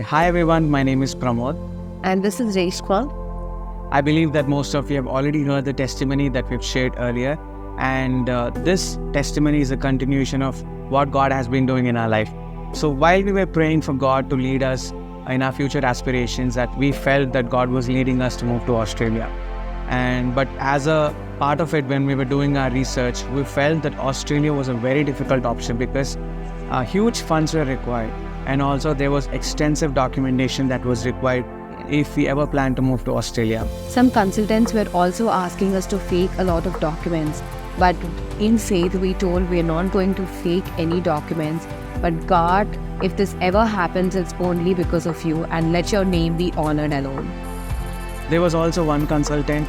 Hi everyone, my name is Pramod. And this is Reshma. I believe that most of you have already heard the testimony that we've shared earlier, and this testimony is a continuation of what God has been doing in our life. So while we were praying for God to lead us in our future aspirations, that we felt that God was leading us to move to Australia. But as a part of it, when we were doing our research, we felt that Australia was a very difficult option because huge funds were required, and also there was extensive documentation that was required if we ever plan to move to Australia. Some consultants were also asking us to fake a lot of documents, but in faith we told we are not going to fake any documents. But God, if this ever happens, it's only because of you, and let your name be honored alone. There was also one consultant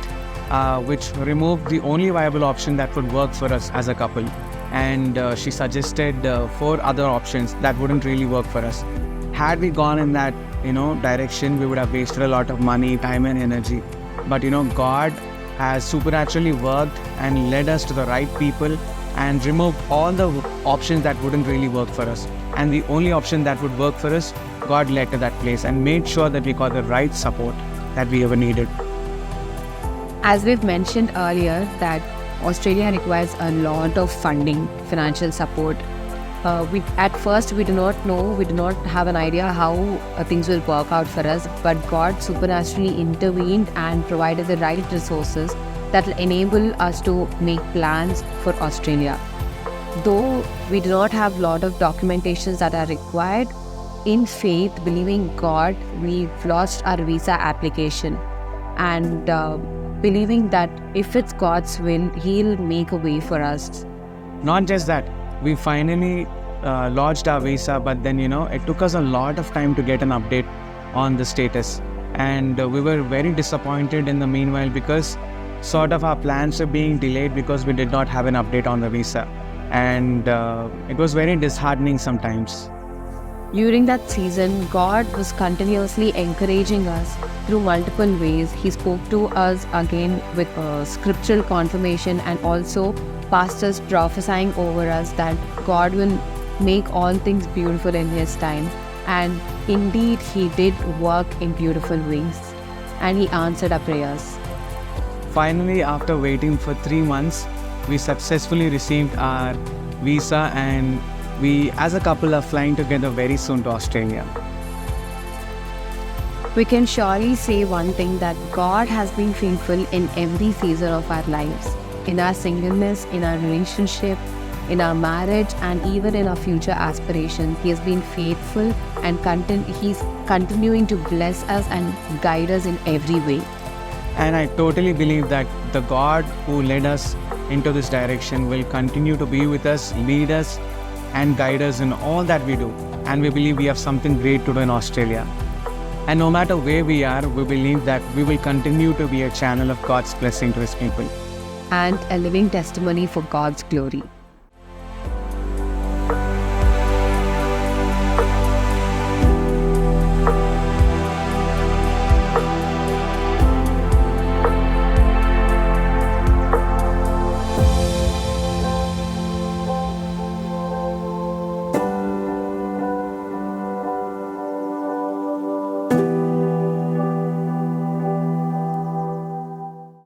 which removed the only viable option that would work for us as a couple, and she suggested 4 other options that wouldn't really work for us. Had we gone in that direction, we would have wasted a lot of money, time and energy. But God has supernaturally worked and led us to the right people and removed all the options that wouldn't really work for us. And the only option that would work for us, God led to that place and made sure that we got the right support that we ever needed. As we've mentioned earlier, that Australia requires a lot of funding, financial support. At first we do not know, we do not have an idea how things will work out for us, but God supernaturally intervened and provided the right resources that will enable us to make plans for Australia. Though we do not have a lot of documentations that are required, in faith, believing God, we've launched our visa application and believing that if it's God's will, He'll make a way for us. Not just that, we finally lodged our visa, but then it took us a lot of time to get an update on the status, and we were very disappointed in the meanwhile because sort of our plans were being delayed because we did not have an update on the visa, and it was very disheartening sometimes. During that season, God was continuously encouraging us through multiple ways. He spoke to us again with scriptural confirmation, and also pastors prophesying over us that God will make all things beautiful in His time. And indeed, He did work in beautiful ways, and He answered our prayers. Finally, after waiting for 3 months, we successfully received our visa, and we as a couple are flying together very soon to Australia. We can surely say one thing, that God has been faithful in every season of our lives. In our singleness, in our relationship, in our marriage, and even in our future aspirations. He has been faithful, and He's continuing to bless us and guide us in every way. And I totally believe that the God who led us into this direction will continue to be with us, lead us, and guide us in all that we do. And we believe we have something great to do in Australia. And no matter where we are, we believe that we will continue to be a channel of God's blessing to His people. And a living testimony for God's glory.